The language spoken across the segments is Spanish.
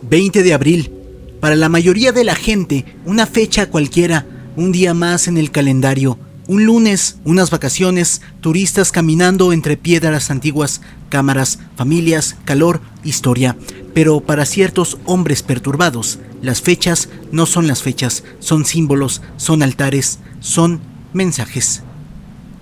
...20 de abril... Para la mayoría de la gente, una fecha cualquiera, un día más en el calendario, un lunes, unas vacaciones, turistas caminando entre piedras antiguas, cámaras, familias, calor, historia. Pero para ciertos hombres perturbados, las fechas no son las fechas, son símbolos, son altares, son mensajes.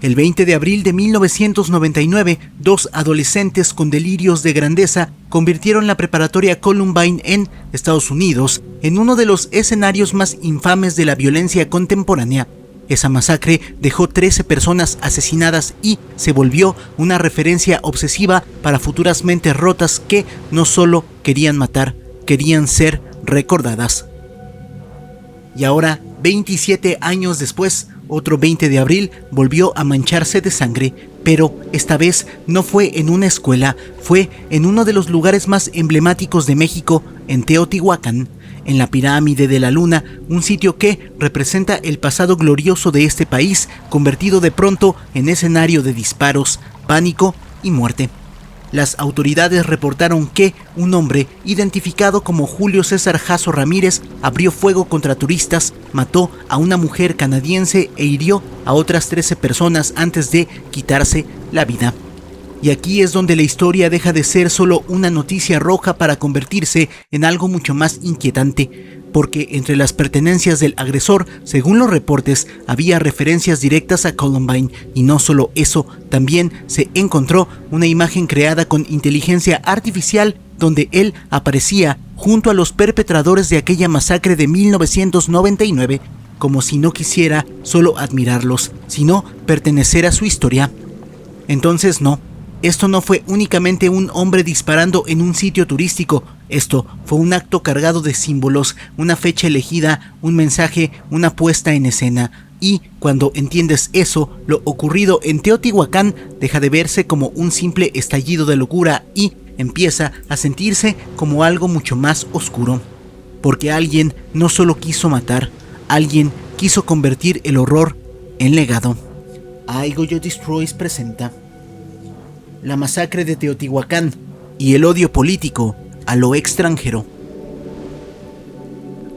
El 20 de abril de 1999, dos adolescentes con delirios de grandeza convirtieron la preparatoria Columbine en Estados Unidos en uno de los escenarios más infames de la violencia contemporánea. Esa masacre dejó 13 personas asesinadas y se volvió una referencia obsesiva para futuras mentes rotas que no solo querían matar, querían ser recordadas. Y ahora, 27 años después, otro 20 de abril volvió a mancharse de sangre, pero esta vez no fue en una escuela, fue en uno de los lugares más emblemáticos de México, en Teotihuacán, en la Pirámide de la Luna, un sitio que representa el pasado glorioso de este país, convertido de pronto en escenario de disparos, pánico y muerte. Las autoridades reportaron que un hombre, identificado como Julio César Jasso Ramírez, abrió fuego contra turistas, mató a una mujer canadiense e hirió a otras 13 personas antes de quitarse la vida. Y aquí es donde la historia deja de ser solo una noticia roja para convertirse en algo mucho más inquietante, porque entre las pertenencias del agresor, según los reportes, había referencias directas a Columbine, y no solo eso, también se encontró una imagen creada con inteligencia artificial donde él aparecía junto a los perpetradores de aquella masacre de 1999, como si no quisiera solo admirarlos, sino pertenecer a su historia. Entonces no. Esto no fue únicamente un hombre disparando en un sitio turístico, esto fue un acto cargado de símbolos, una fecha elegida, un mensaje, una puesta en escena. Y cuando entiendes eso, lo ocurrido en Teotihuacán deja de verse como un simple estallido de locura y empieza a sentirse como algo mucho más oscuro. Porque alguien no solo quiso matar, alguien quiso convertir el horror en legado. I Goyo Destroys presenta la masacre de Teotihuacán y el odio político a lo extranjero.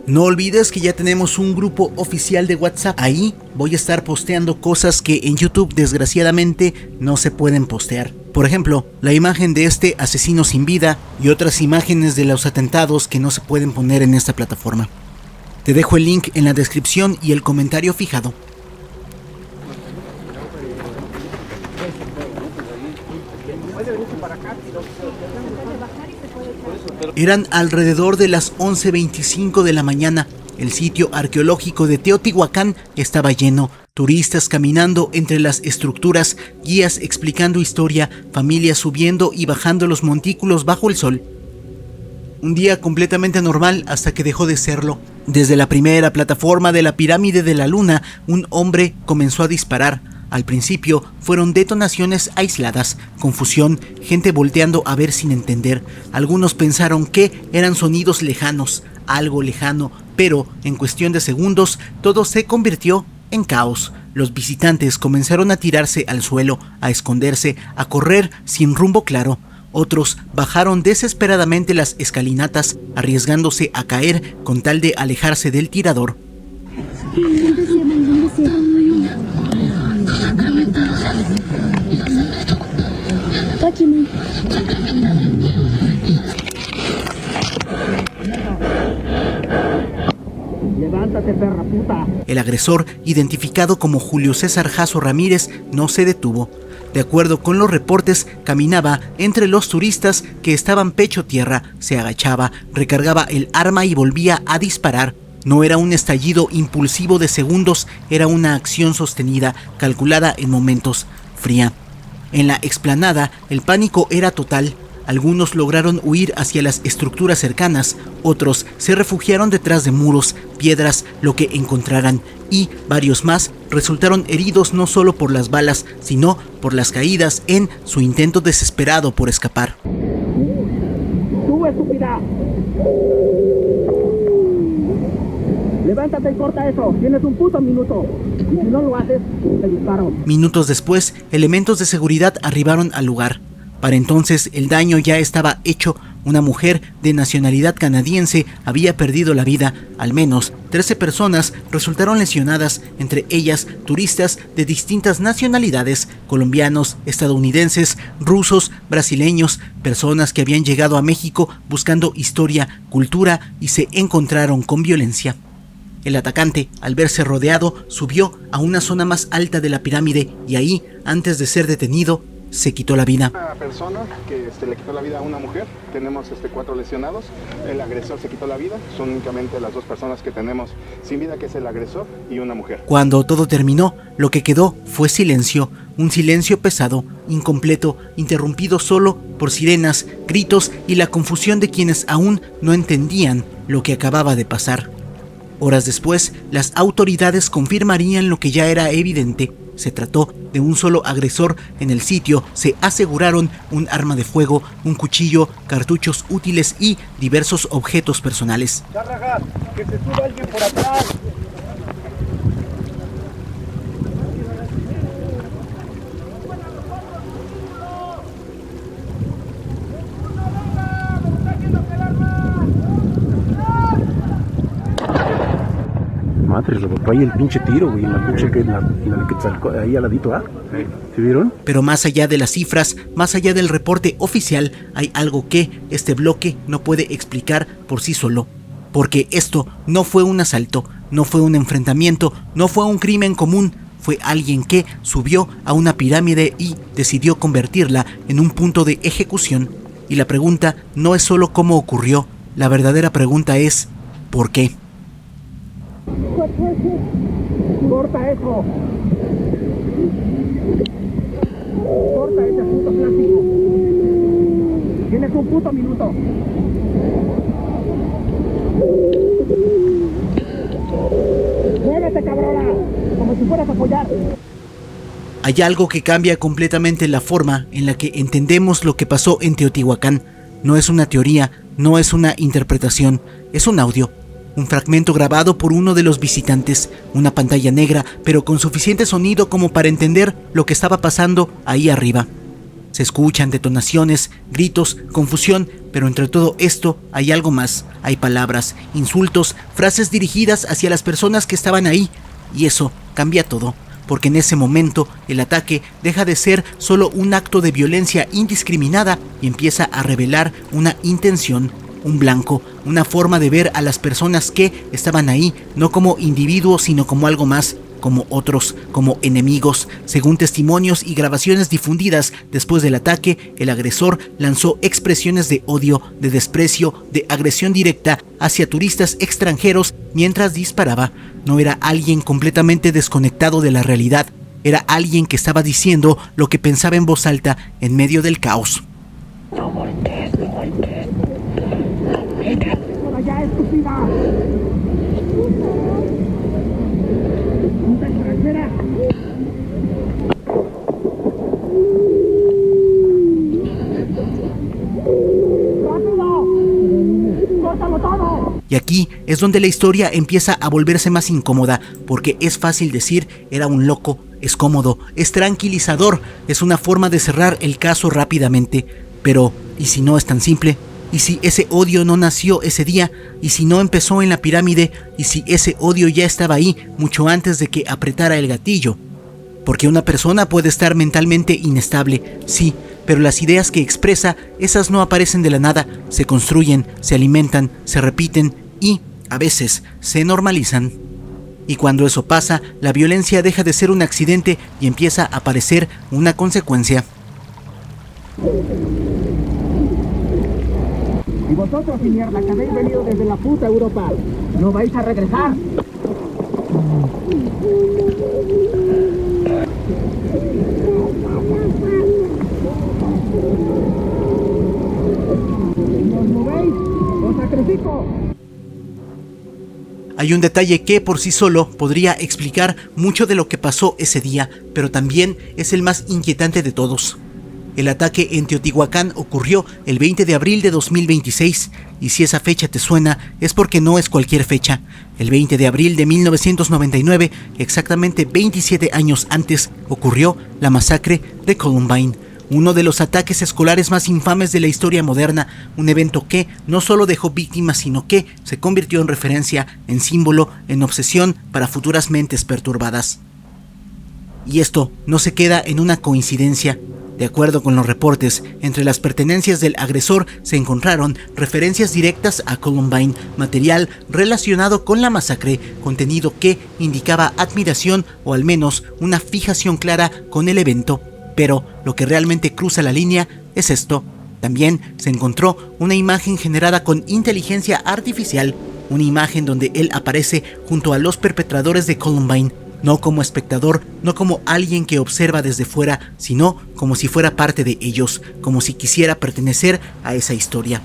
No olvides que ya tenemos un grupo oficial de WhatsApp. Ahí voy a estar posteando cosas que en YouTube desgraciadamente no se pueden postear. Por ejemplo, la imagen de este asesino sin vida y otras imágenes de los atentados que no se pueden poner en esta plataforma. Te dejo el link en la descripción y el comentario fijado. Eran alrededor de las 11:25 de la mañana. El sitio arqueológico de Teotihuacán estaba lleno, turistas caminando entre las estructuras, guías explicando historia, familias subiendo y bajando los montículos bajo el sol. Un día completamente normal hasta que dejó de serlo. Desde la primera plataforma de la Pirámide de la Luna, un hombre comenzó a disparar. Al principio fueron detonaciones aisladas, confusión, gente volteando a ver sin entender. Algunos pensaron que eran sonidos lejanos, algo lejano, pero en cuestión de segundos todo se convirtió en caos. Los visitantes comenzaron a tirarse al suelo, a esconderse, a correr sin rumbo claro. Otros bajaron desesperadamente las escalinatas, arriesgándose a caer con tal de alejarse del tirador. Levántate, perra puta. El agresor, identificado como Julio César Jasso Ramírez, no se detuvo. De acuerdo con los reportes, caminaba entre los turistas que estaban pecho tierra, se agachaba, recargaba el arma y volvía a disparar. No era un estallido impulsivo de segundos, era una acción sostenida, calculada en momentos, fría. En la explanada, el pánico era total. Algunos lograron huir hacia las estructuras cercanas, otros se refugiaron detrás de muros, piedras, lo que encontraran, y varios más resultaron heridos no solo por las balas, sino por las caídas en su intento desesperado por escapar. ¡Tú, estúpida! Levántate y corta eso. Tienes un puto minuto. Y si no lo haces, te disparo. Minutos después, elementos de seguridad arribaron al lugar. Para entonces, el daño ya estaba hecho. Una mujer de nacionalidad canadiense había perdido la vida. Al menos 13 personas resultaron lesionadas, entre ellas turistas de distintas nacionalidades: colombianos, estadounidenses, rusos, brasileños, personas que habían llegado a México buscando historia, cultura y se encontraron con violencia. El atacante, al verse rodeado, subió a una zona más alta de la pirámide y ahí, antes de ser detenido, se quitó la vida. Una persona que le quitó la vida a una mujer, tenemos 4 lesionados, el agresor se quitó la vida, son únicamente las 2 personas que tenemos sin vida, que es el agresor y una mujer. Cuando todo terminó, lo que quedó fue silencio, un silencio pesado, incompleto, interrumpido solo por sirenas, gritos y la confusión de quienes aún no entendían lo que acababa de pasar. Horas después, las autoridades confirmarían lo que ya era evidente. Se trató de un solo agresor. En el sitio se aseguraron un arma de fuego, un cuchillo, cartuchos útiles y diversos objetos personales. ¡Charragas! ¡Que se suba alguien por atrás! Madre, rebotó ahí el pinche tiro, güey, en la pinche ahí al ladito, ¿ah? ¿Sí vieron? Pero más allá de las cifras, más allá del reporte oficial, hay algo que este bloque no puede explicar por sí solo. Porque esto no fue un asalto, no fue un enfrentamiento, no fue un crimen común. Fue alguien que subió a una pirámide y decidió convertirla en un punto de ejecución. Y la pregunta no es solo cómo ocurrió, la verdadera pregunta es ¿por qué? ¡Corta eso! ¡Corta ese puto plástico! Tienes un puto minuto. ¡Muévete, cabrona! Como si fueras a apoyar. Hay algo que cambia completamente la forma en la que entendemos lo que pasó en Teotihuacán. No es una teoría, no es una interpretación, es un audio. Un fragmento grabado por uno de los visitantes, una pantalla negra, pero con suficiente sonido como para entender lo que estaba pasando ahí arriba. Se escuchan detonaciones, gritos, confusión, pero entre todo esto hay algo más. Hay palabras, insultos, frases dirigidas hacia las personas que estaban ahí, y eso cambia todo, porque en ese momento el ataque deja de ser solo un acto de violencia indiscriminada y empieza a revelar una intención. Un blanco, una forma de ver a las personas que estaban ahí, no como individuos, sino como algo más, como otros, como enemigos. Según testimonios y grabaciones difundidas después del ataque, el agresor lanzó expresiones de odio, de desprecio, de agresión directa hacia turistas extranjeros mientras disparaba. No era alguien completamente desconectado de la realidad, era alguien que estaba diciendo lo que pensaba en voz alta en medio del caos. ¡No voltees, no voltees! ¡Por allá, estúpida! ¡Puta extranjera! ¡Rápido! ¡Córtalo todo! Y aquí es donde la historia empieza a volverse más incómoda, porque es fácil decir era un loco, es cómodo, es tranquilizador, es una forma de cerrar el caso rápidamente. Pero, ¿y si no es tan simple? ¿Y si ese odio no nació ese día? ¿Y si no empezó en la pirámide? ¿Y si ese odio ya estaba ahí mucho antes de que apretara el gatillo? Porque una persona puede estar mentalmente inestable, sí, pero las ideas que expresa, esas no aparecen de la nada, se construyen, se alimentan, se repiten y, a veces, se normalizan. Y cuando eso pasa, la violencia deja de ser un accidente y empieza a parecer una consecuencia. Y vosotros, y mierda, que habéis venido desde la puta Europa, ¿no vais a regresar? ¿No os movéis? ¡Os sacrifico! Hay un detalle que por sí solo podría explicar mucho de lo que pasó ese día, pero también es el más inquietante de todos. El ataque en Teotihuacán ocurrió el 20 de abril de 2026, y si esa fecha te suena es porque no es cualquier fecha. El 20 de abril de 1999, exactamente 27 años antes, ocurrió la masacre de Columbine, uno de los ataques escolares más infames de la historia moderna, un evento que no solo dejó víctimas, sino que se convirtió en referencia, en símbolo, en obsesión para futuras mentes perturbadas. Y esto no se queda en una coincidencia. De acuerdo con los reportes, entre las pertenencias del agresor se encontraron referencias directas a Columbine, material relacionado con la masacre, contenido que indicaba admiración o al menos una fijación clara con el evento. Pero lo que realmente cruza la línea es esto. También se encontró una imagen generada con inteligencia artificial, una imagen donde él aparece junto a los perpetradores de Columbine, no como espectador, no como alguien que observa desde fuera, sino como si fuera parte de ellos, como si quisiera pertenecer a esa historia.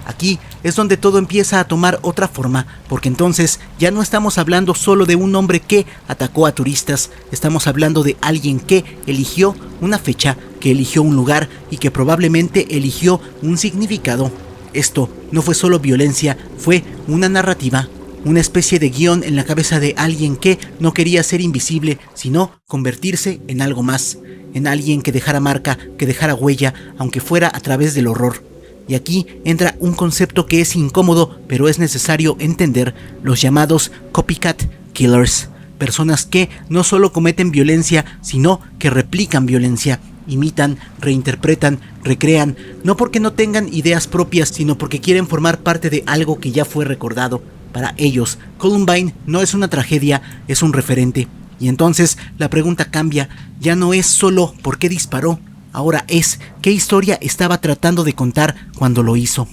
Aquí es donde todo empieza a tomar otra forma, porque entonces ya no estamos hablando solo de un hombre que atacó a turistas, estamos hablando de alguien que eligió una fecha, que eligió un lugar y que probablemente eligió un significado. Esto no fue solo violencia, fue una narrativa, una especie de guión en la cabeza de alguien que no quería ser invisible, sino convertirse en algo más, en alguien que dejara marca, que dejara huella, aunque fuera a través del horror. Y aquí entra un concepto que es incómodo, pero es necesario entender: los llamados copycat killers, personas que no solo cometen violencia, sino que replican violencia, imitan, reinterpretan, recrean, no porque no tengan ideas propias, sino porque quieren formar parte de algo que ya fue recordado. Para ellos, Columbine no es una tragedia, es un referente. Y entonces la pregunta cambia, ya no es solo por qué disparó, ahora es qué historia estaba tratando de contar cuando lo hizo.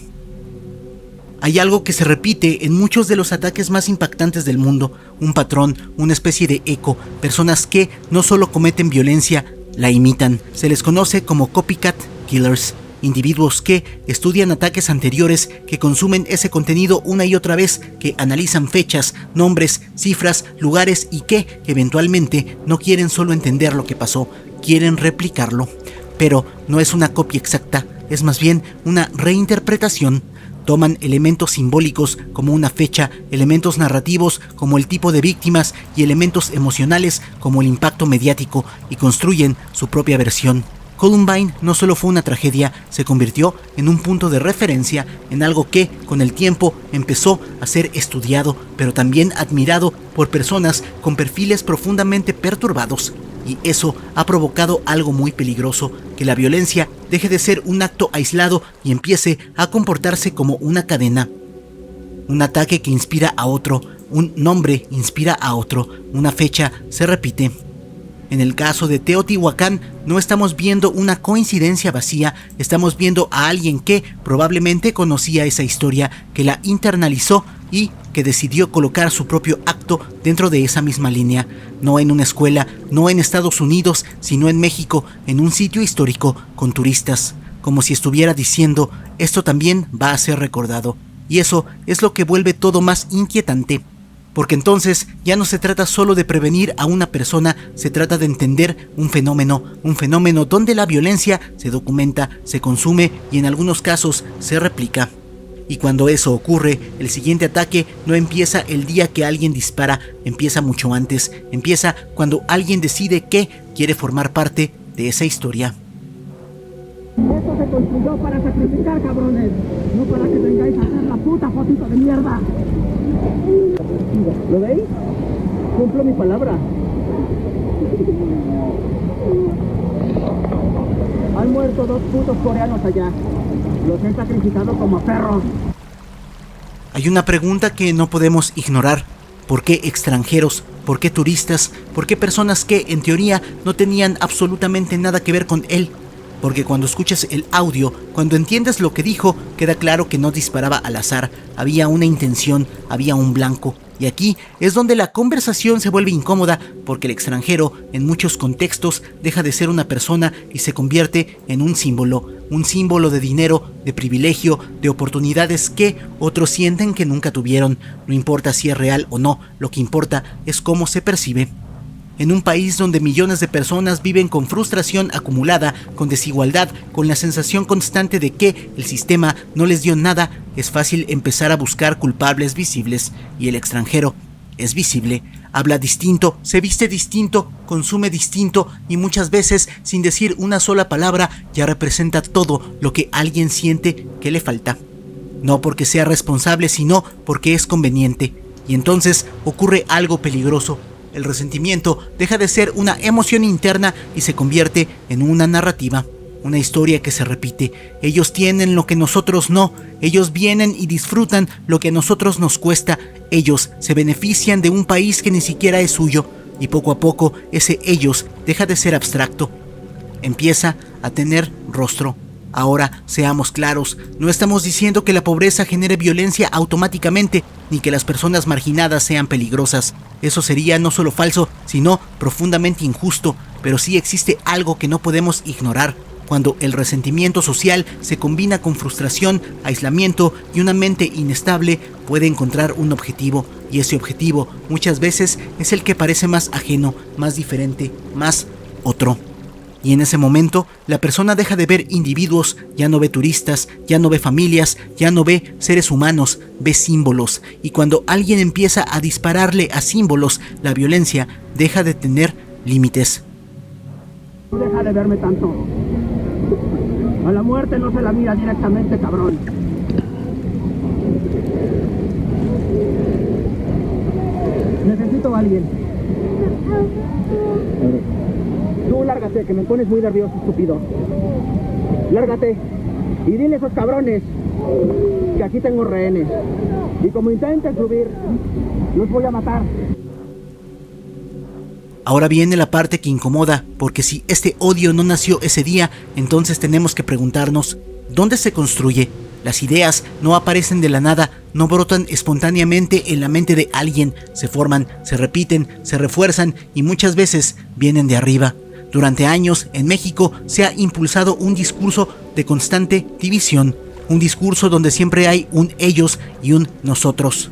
Hay algo que se repite en muchos de los ataques más impactantes del mundo, un patrón, una especie de eco, personas que no solo cometen violencia, la imitan. Se les conoce como copycat killers, individuos que estudian ataques anteriores, que consumen ese contenido una y otra vez, que analizan fechas, nombres, cifras, lugares y que eventualmente no quieren solo entender lo que pasó, quieren replicarlo. Pero no es una copia exacta, es más bien una reinterpretación. Toman elementos simbólicos como una fecha, elementos narrativos como el tipo de víctimas y elementos emocionales como el impacto mediático y construyen su propia versión. Columbine no solo fue una tragedia, se convirtió en un punto de referencia, en algo que, con el tiempo, empezó a ser estudiado, pero también admirado por personas con perfiles profundamente perturbados. Y eso ha provocado algo muy peligroso, que la violencia deje de ser un acto aislado y empiece a comportarse como una cadena. Un ataque que inspira a otro, un nombre inspira a otro, una fecha se repite. En el caso de Teotihuacán, no estamos viendo una coincidencia vacía, estamos viendo a alguien que probablemente conocía esa historia, que la internalizó y que decidió colocar su propio acto dentro de esa misma línea, no en una escuela, no en Estados Unidos, sino en México, en un sitio histórico con turistas, como si estuviera diciendo, esto también va a ser recordado. Y eso es lo que vuelve todo más inquietante. Porque entonces ya no se trata solo de prevenir a una persona, se trata de entender un fenómeno donde la violencia se documenta, se consume y en algunos casos se replica. Y cuando eso ocurre, el siguiente ataque no empieza el día que alguien dispara, empieza mucho antes, empieza cuando alguien decide que quiere formar parte de esa historia. Esto se construyó para sacrificar, cabrones, no para que vengáis a hacer la puta fotito de mierda. ¿Lo veis? Cumplo mi palabra. Han muerto 2 putos coreanos allá. Los he sacrificado como perros. Hay una pregunta que no podemos ignorar. ¿Por qué extranjeros? ¿Por qué turistas? ¿Por qué personas que, en teoría, no tenían absolutamente nada que ver con él? Porque cuando escuchas el audio, cuando entiendes lo que dijo, queda claro que no disparaba al azar. Había una intención, había un blanco. Y aquí es donde la conversación se vuelve incómoda, porque el extranjero, en muchos contextos, deja de ser una persona y se convierte en un símbolo de dinero, de privilegio, de oportunidades que otros sienten que nunca tuvieron. No importa si es real o no, lo que importa es cómo se percibe. En un país donde millones de personas viven con frustración acumulada, con desigualdad, con la sensación constante de que el sistema no les dio nada, es fácil empezar a buscar culpables visibles. Y el extranjero es visible, habla distinto, se viste distinto, consume distinto y muchas veces, sin decir una sola palabra, ya representa todo lo que alguien siente que le falta. No porque sea responsable, sino porque es conveniente. Y entonces ocurre algo peligroso. El resentimiento deja de ser una emoción interna y se convierte en una narrativa, una historia que se repite. Ellos tienen lo que nosotros no, ellos vienen y disfrutan lo que a nosotros nos cuesta, ellos se benefician de un país que ni siquiera es suyo, y poco a poco ese ellos deja de ser abstracto, empieza a tener rostro. Ahora, seamos claros, no estamos diciendo que la pobreza genere violencia automáticamente, ni que las personas marginadas sean peligrosas. Eso sería no solo falso, sino profundamente injusto, pero sí existe algo que no podemos ignorar. Cuando el resentimiento social se combina con frustración, aislamiento y una mente inestable, puede encontrar un objetivo, y ese objetivo muchas veces es el que parece más ajeno, más diferente, más otro. Y en ese momento, la persona deja de ver individuos, ya no ve turistas, ya no ve familias, ya no ve seres humanos, ve símbolos. Y cuando alguien empieza a dispararle a símbolos, la violencia deja de tener límites. Deja de verme tanto. A la muerte no se la mira directamente, cabrón. Necesito a alguien. Tú lárgate, que me pones muy nervioso, estúpido. Lárgate. Y dile a esos cabrones que aquí tengo rehenes. Y como intenten subir, los voy a matar. Ahora viene la parte que incomoda, porque si este odio no nació ese día, entonces tenemos que preguntarnos, ¿dónde se construye? Las ideas no aparecen de la nada, no brotan espontáneamente en la mente de alguien, se forman, se repiten, se refuerzan y muchas veces vienen de arriba. Durante años, en México, se ha impulsado un discurso de constante división, un discurso donde siempre hay un ellos y un nosotros,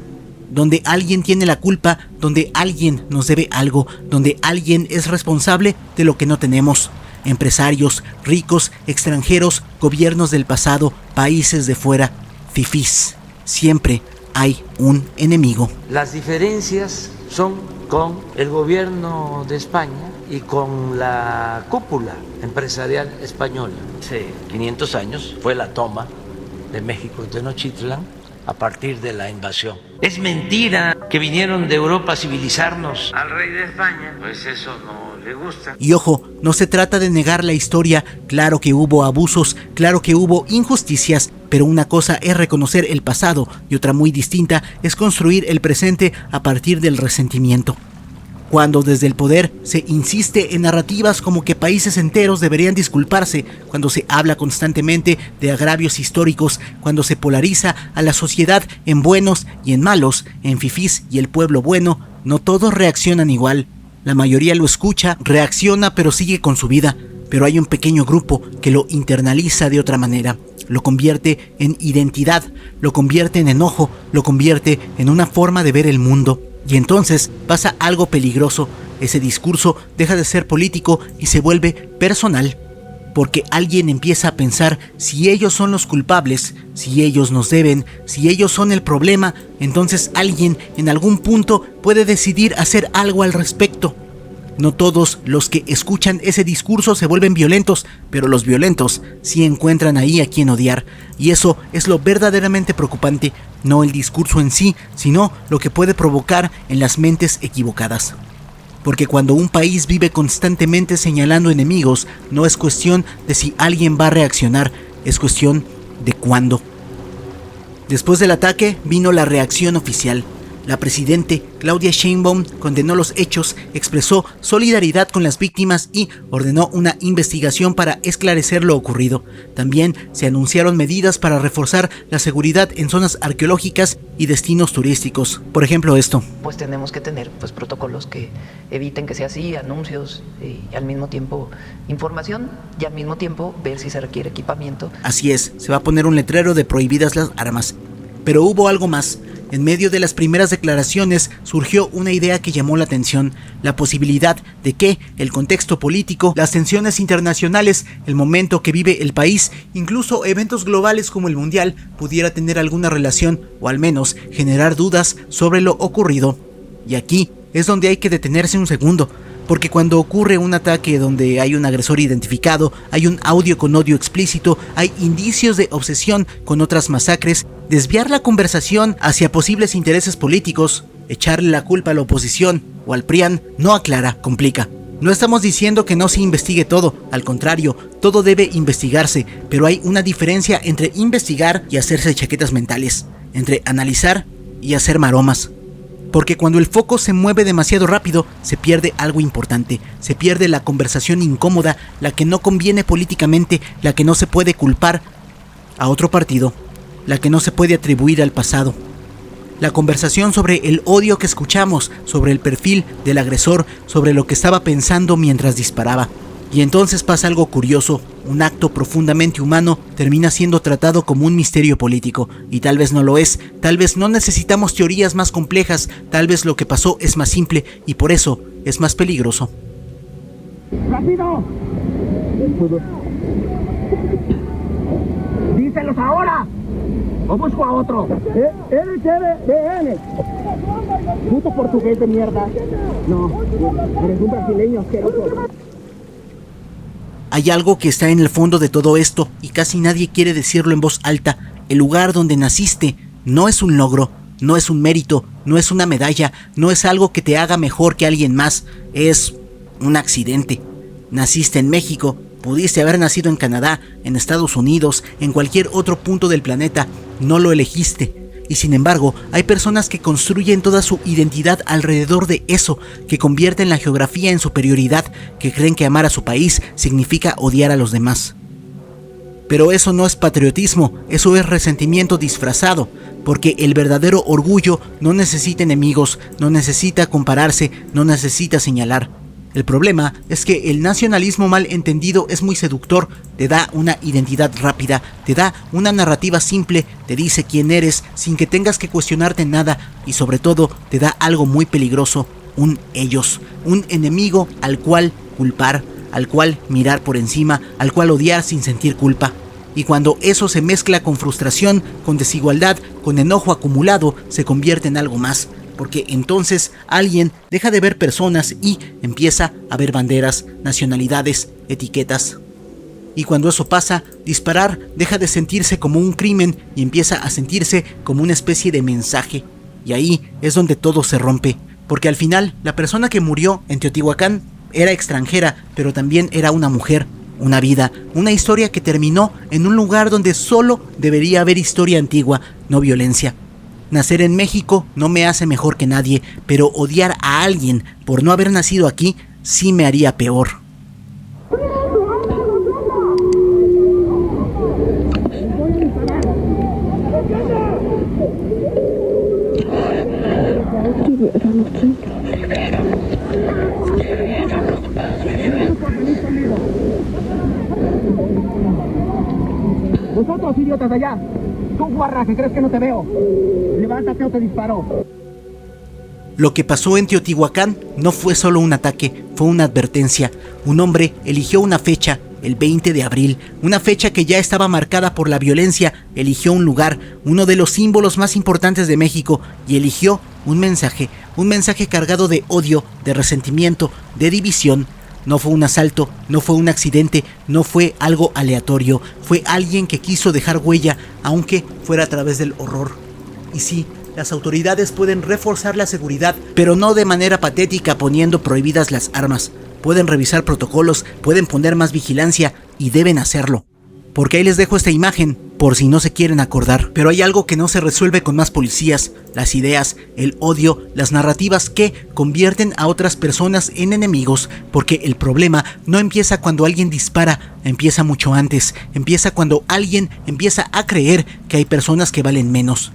donde alguien tiene la culpa, donde alguien nos debe algo, donde alguien es responsable de lo que no tenemos. Empresarios, ricos, extranjeros, gobiernos del pasado, países de fuera, fifís. Siempre hay un enemigo. Las diferencias son con el gobierno de España y con la cúpula empresarial española. Hace 500 años fue la toma de México, de Tenochtitlan, a partir de la invasión. Es mentira que vinieron de Europa a civilizarnos al rey de España, pues eso no le gusta. Y ojo, no se trata de negar la historia, claro que hubo abusos, claro que hubo injusticias, pero una cosa es reconocer el pasado y otra muy distinta es construir el presente a partir del resentimiento. Cuando desde el poder se insiste en narrativas como que países enteros deberían disculparse, cuando se habla constantemente de agravios históricos, cuando se polariza a la sociedad en buenos y en malos, en fifís y el pueblo bueno, no todos reaccionan igual. La mayoría lo escucha, reacciona pero sigue con su vida, pero hay un pequeño grupo que lo internaliza de otra manera, lo convierte en identidad, lo convierte en enojo, lo convierte en una forma de ver el mundo. Y entonces pasa algo peligroso, ese discurso deja de ser político y se vuelve personal, porque alguien empieza a pensar si ellos son los culpables, si ellos nos deben, si ellos son el problema, entonces alguien en algún punto puede decidir hacer algo al respecto. No todos los que escuchan ese discurso se vuelven violentos, pero los violentos sí encuentran ahí a quien odiar. Y eso es lo verdaderamente preocupante, no el discurso en sí, sino lo que puede provocar en las mentes equivocadas. Porque cuando un país vive constantemente señalando enemigos, no es cuestión de si alguien va a reaccionar, es cuestión de cuándo. Después del ataque vino la reacción oficial. La presidente Claudia Sheinbaum condenó los hechos, expresó solidaridad con las víctimas y ordenó una investigación para esclarecer lo ocurrido. También se anunciaron medidas para reforzar la seguridad en zonas arqueológicas y destinos turísticos. Por ejemplo, esto. Pues tenemos que tener protocolos que eviten que sea así, anuncios y al mismo tiempo información y al mismo tiempo ver si se requiere equipamiento. Así es, se va a poner un letrero de prohibidas las armas. Pero hubo algo más. En medio de las primeras declaraciones surgió una idea que llamó la atención, la posibilidad de que el contexto político, las tensiones internacionales, el momento que vive el país, incluso eventos globales como el Mundial, pudiera tener alguna relación o al menos generar dudas sobre lo ocurrido. Y aquí es donde hay que detenerse un segundo, porque cuando ocurre un ataque donde hay un agresor identificado, hay un audio con odio explícito, hay indicios de obsesión con otras masacres, desviar la conversación hacia posibles intereses políticos, echarle la culpa a la oposición o al PRIAN, no aclara, complica. No estamos diciendo que no se investigue todo, al contrario, todo debe investigarse, pero hay una diferencia entre investigar y hacerse chaquetas mentales, entre analizar y hacer maromas. Porque cuando el foco se mueve demasiado rápido, se pierde algo importante, se pierde la conversación incómoda, la que no conviene políticamente, la que no se puede culpar a otro partido, la que no se puede atribuir al pasado. La conversación sobre el odio que escuchamos, sobre el perfil del agresor, sobre lo que estaba pensando mientras disparaba. Y entonces pasa algo curioso, un acto profundamente humano termina siendo tratado como un misterio político, y tal vez no lo es, tal vez no necesitamos teorías más complejas, tal vez lo que pasó es más simple y por eso es más peligroso. ¡Rápido! ¡Díselos ahora! ¡O busco a otro! ¡N! ¡Puto portugués de mierda! No, eres un brasileño asqueroso. Hay algo que está en el fondo de todo esto y casi nadie quiere decirlo en voz alta. El lugar donde naciste no es un logro, no es un mérito, no es una medalla, no es algo que te haga mejor que alguien más, es un accidente. Naciste en México, pudiste haber nacido en Canadá, en Estados Unidos, en cualquier otro punto del planeta, no lo elegiste. Y sin embargo, hay personas que construyen toda su identidad alrededor de eso, que convierten la geografía en superioridad, que creen que amar a su país significa odiar a los demás. Pero eso no es patriotismo, eso es resentimiento disfrazado, porque el verdadero orgullo no necesita enemigos, no necesita compararse, no necesita señalar. El problema es que el nacionalismo mal entendido es muy seductor, te da una identidad rápida, te da una narrativa simple, te dice quién eres sin que tengas que cuestionarte nada y sobre todo te da algo muy peligroso, un ellos, un enemigo al cual culpar, al cual mirar por encima, al cual odiar sin sentir culpa. Y cuando eso se mezcla con frustración, con desigualdad, con enojo acumulado, se convierte en algo más. Porque entonces alguien deja de ver personas y empieza a ver banderas, nacionalidades, etiquetas. Y cuando eso pasa, disparar deja de sentirse como un crimen y empieza a sentirse como una especie de mensaje. Y ahí es donde todo se rompe. Porque al final, la persona que murió en Teotihuacán era extranjera, pero también era una mujer, una vida, una historia que terminó en un lugar donde solo debería haber historia antigua, no violencia. Nacer en México no me hace mejor que nadie, pero odiar a alguien por no haber nacido aquí sí me haría peor. Vosotros, idiotas de allá. Tú, guarra, que crees que no te veo. Levántate o te disparo. Lo que pasó en Teotihuacán no fue solo un ataque, fue una advertencia. Un hombre eligió una fecha, el 20 de abril, una fecha que ya estaba marcada por la violencia, eligió un lugar, uno de los símbolos más importantes de México, y eligió un mensaje cargado de odio, de resentimiento, de división. No fue un asalto, no fue un accidente, no fue algo aleatorio, fue alguien que quiso dejar huella, aunque fuera a través del horror. Y sí, las autoridades pueden reforzar la seguridad, pero no de manera patética poniendo prohibidas las armas. Pueden revisar protocolos, pueden poner más vigilancia y deben hacerlo. Porque ahí les dejo esta imagen, por si no se quieren acordar. Pero hay algo que no se resuelve con más policías: las ideas, el odio, las narrativas que convierten a otras personas en enemigos. Porque el problema no empieza cuando alguien dispara, empieza mucho antes. Empieza cuando alguien empieza a creer que hay personas que valen menos.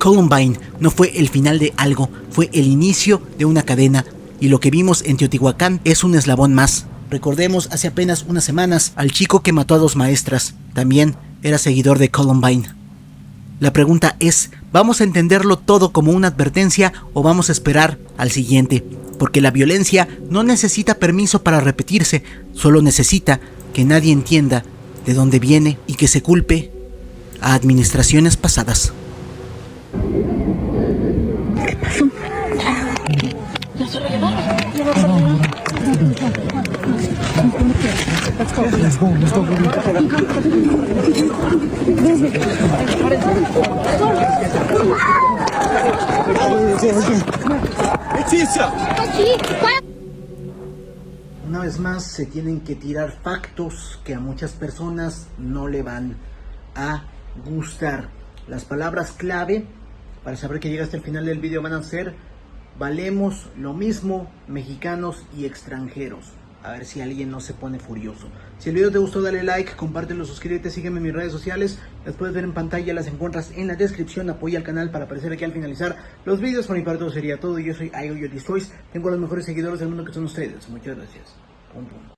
Columbine no fue el final de algo, fue el inicio de una cadena. Y lo que vimos en Teotihuacán es un eslabón más. Recordemos hace apenas unas semanas al chico que mató a 2 maestras. También era seguidor de Columbine. La pregunta es, ¿vamos a entenderlo todo como una advertencia o vamos a esperar al siguiente? Porque la violencia no necesita permiso para repetirse, solo necesita que nadie entienda de dónde viene y que se culpe a administraciones pasadas. Una vez más se tienen que tirar factos que a muchas personas no le van a gustar. Las palabras clave para saber que llega hasta el final del video van a ser: valemos lo mismo mexicanos y extranjeros. A ver si alguien no se pone furioso. Si el video te gustó, dale like, compártelo, suscríbete, sígueme en mis redes sociales. Las puedes ver en pantalla, las encuentras en la descripción. Apoya al canal para aparecer aquí al finalizar los videos. Por mi parte eso sería todo. Yo soy IO Destroys. Tengo los mejores seguidores del mundo que son ustedes. Muchas gracias. Pum, pum.